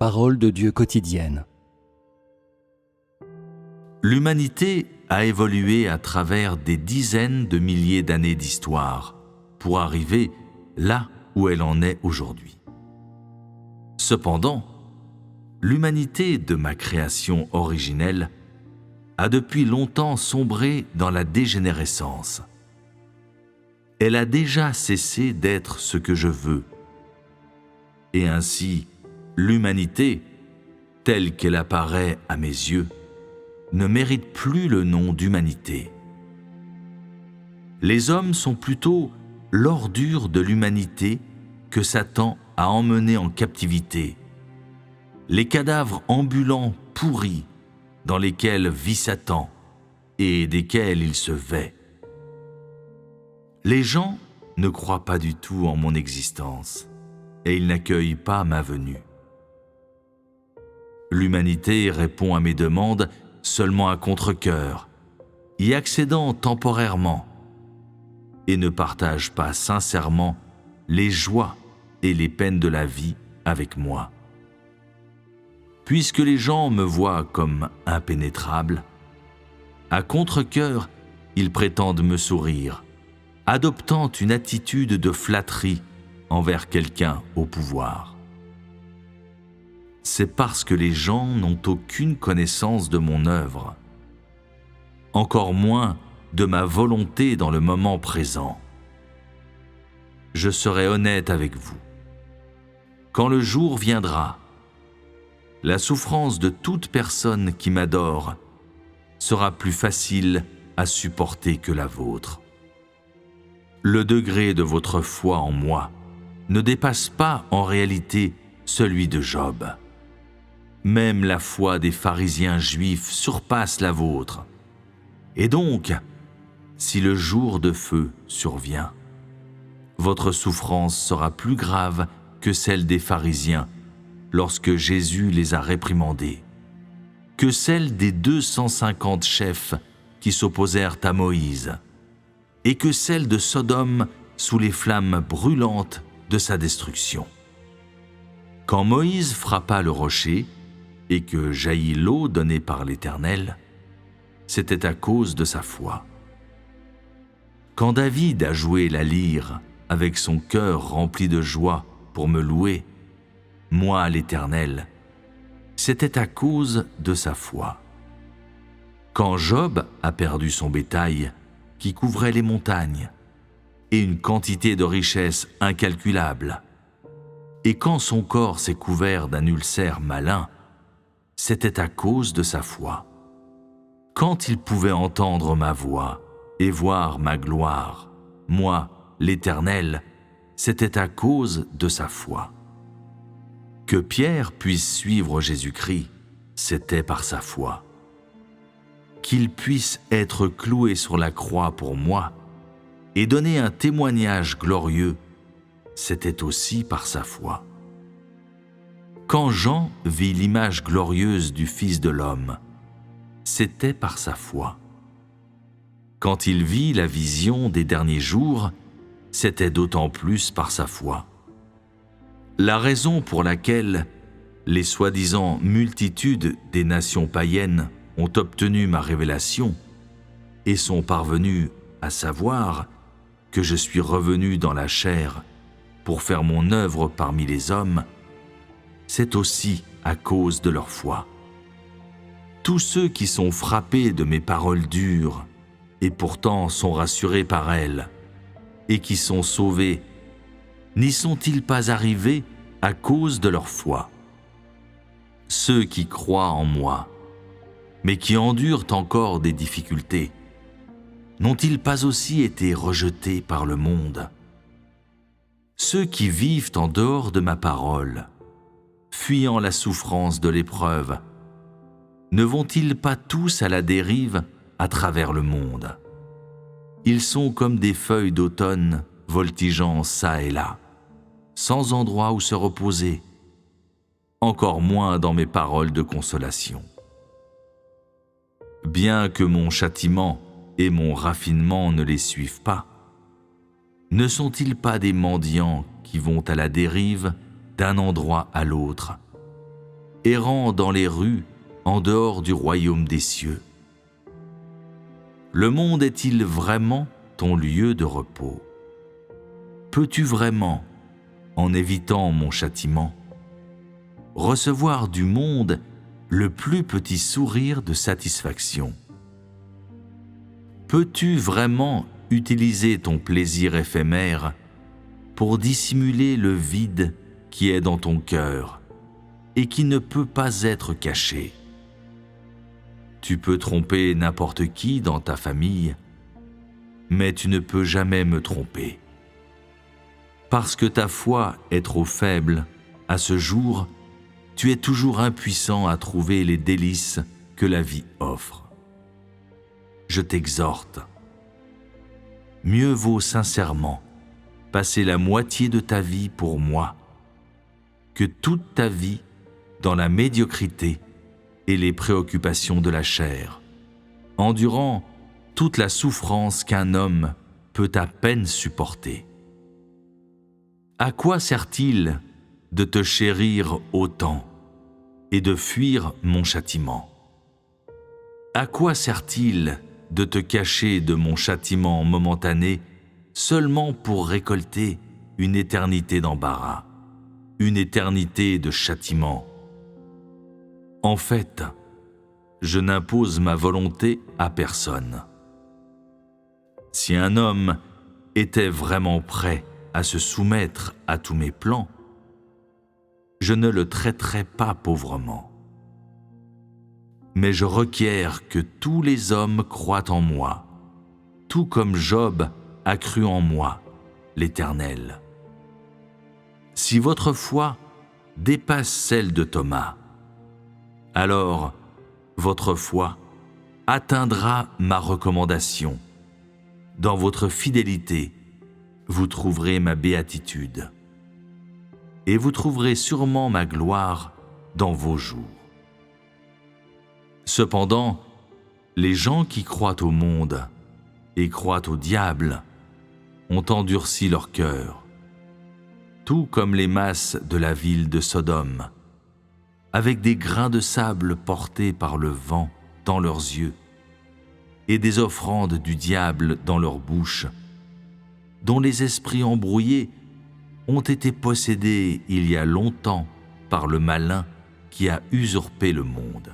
Parole de Dieu quotidienne. L'humanité a évolué à travers des dizaines de milliers d'années d'histoire pour arriver là où elle en est aujourd'hui. Cependant, l'humanité de ma création originelle a depuis longtemps sombré dans la dégénérescence. Elle a déjà cessé d'être ce que je veux. Et ainsi, l'humanité, telle qu'elle apparaît à mes yeux, ne mérite plus le nom d'humanité. Les hommes sont plutôt l'ordure de l'humanité que Satan a emmené en captivité, les cadavres ambulants pourris dans lesquels vit Satan et desquels il se vêt. Les gens ne croient pas du tout en mon existence et ils n'accueillent pas ma venue. L'humanité répond à mes demandes seulement à contre-cœur, y accédant temporairement, et ne partage pas sincèrement les joies et les peines de la vie avec moi. Puisque les gens me voient comme impénétrable, à contre-cœur, ils prétendent me sourire, adoptant une attitude de flatterie envers quelqu'un au pouvoir. C'est parce que les gens n'ont aucune connaissance de mon œuvre, encore moins de ma volonté dans le moment présent. Je serai honnête avec vous. Quand le jour viendra, la souffrance de toute personne qui m'adore sera plus facile à supporter que la vôtre. Le degré de votre foi en moi ne dépasse pas en réalité celui de Job. Même la foi des pharisiens juifs surpasse la vôtre. Et donc, si le jour de feu survient, votre souffrance sera plus grave que celle des pharisiens lorsque Jésus les a réprimandés, que celle des 250 chefs qui s'opposèrent à Moïse, et que celle de Sodome sous les flammes brûlantes de sa destruction. Quand Moïse frappa le rocher et que jaillit l'eau donnée par l'Éternel, c'était à cause de sa foi. Quand David a joué la lyre avec son cœur rempli de joie pour me louer, moi l'Éternel, c'était à cause de sa foi. Quand Job a perdu son bétail qui couvrait les montagnes et une quantité de richesses incalculables, et quand son corps s'est couvert d'un ulcère malin, c'était à cause de sa foi. Quand il pouvait entendre ma voix et voir ma gloire, moi, l'Éternel, c'était à cause de sa foi. Que Pierre puisse suivre Jésus-Christ, c'était par sa foi. Qu'il puisse être cloué sur la croix pour moi et donner un témoignage glorieux, c'était aussi par sa foi. Quand Jean vit l'image glorieuse du Fils de l'homme, c'était par sa foi. Quand il vit la vision des derniers jours, c'était d'autant plus par sa foi. La raison pour laquelle les soi-disant multitudes des nations païennes ont obtenu ma révélation et sont parvenus à savoir que je suis revenu dans la chair pour faire mon œuvre parmi les hommes, c'est aussi à cause de leur foi. Tous ceux qui sont frappés de mes paroles dures et pourtant sont rassurés par elles et qui sont sauvés, n'y sont-ils pas arrivés à cause de leur foi? Ceux qui croient en moi, mais qui endurent encore des difficultés, n'ont-ils pas aussi été rejetés par le monde? Ceux qui vivent en dehors de ma parole, fuyant la souffrance de l'épreuve, ne vont-ils pas tous à la dérive à travers le monde? Ils sont comme des feuilles d'automne voltigeant çà et là, sans endroit où se reposer, encore moins dans mes paroles de consolation. Bien que mon châtiment et mon raffinement ne les suivent pas, ne sont-ils pas des mendiants qui vont à la dérive d'un endroit à l'autre, errant dans les rues en dehors du royaume des cieux? Le monde est-il vraiment ton lieu de repos? Peux-tu vraiment, en évitant mon châtiment, recevoir du monde le plus petit sourire de satisfaction? Peux-tu vraiment utiliser ton plaisir éphémère pour dissimuler le vide qui est dans ton cœur et qui ne peut pas être caché? Tu peux tromper n'importe qui dans ta famille, mais tu ne peux jamais me tromper. Parce que ta foi est trop faible, à ce jour, tu es toujours impuissant à trouver les délices que la vie offre. Je t'exhorte. Mieux vaut sincèrement passer la moitié de ta vie pour moi que toute ta vie dans la médiocrité et les préoccupations de la chair, endurant toute la souffrance qu'un homme peut à peine supporter. À quoi sert-il de te chérir autant et de fuir mon châtiment? À quoi sert-il de te cacher de mon châtiment momentané seulement pour récolter une éternité d'embarras, une éternité de châtiment? En fait, je n'impose ma volonté à personne. Si un homme était vraiment prêt à se soumettre à tous mes plans, je ne le traiterais pas pauvrement. Mais je requiers que tous les hommes croient en moi, tout comme Job a cru en moi, l'Éternel. Si votre foi dépasse celle de Thomas, alors votre foi atteindra ma recommandation. Dans votre fidélité, vous trouverez ma béatitude. Et vous trouverez sûrement ma gloire dans vos jours. Cependant, les gens qui croient au monde et croient au diable ont endurci leur cœur, tout comme les masses de la ville de Sodome, avec des grains de sable portés par le vent dans leurs yeux et des offrandes du diable dans leur bouche, dont les esprits embrouillés ont été possédés il y a longtemps par le malin qui a usurpé le monde.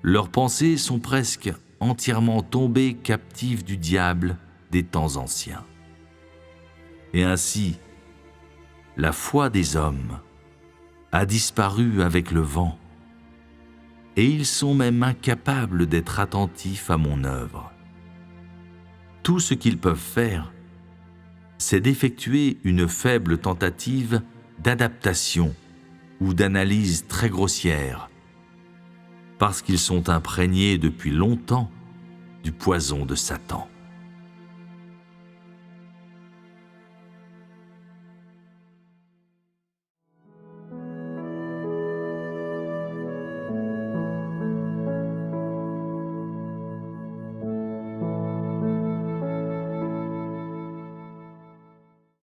Leurs pensées sont presque entièrement tombées captives du diable des temps anciens. Et ainsi, la foi des hommes a disparu avec le vent, et ils sont même incapables d'être attentifs à mon œuvre. Tout ce qu'ils peuvent faire, c'est d'effectuer une faible tentative d'adaptation ou d'analyse très grossière, parce qu'ils sont imprégnés depuis longtemps du poison de Satan.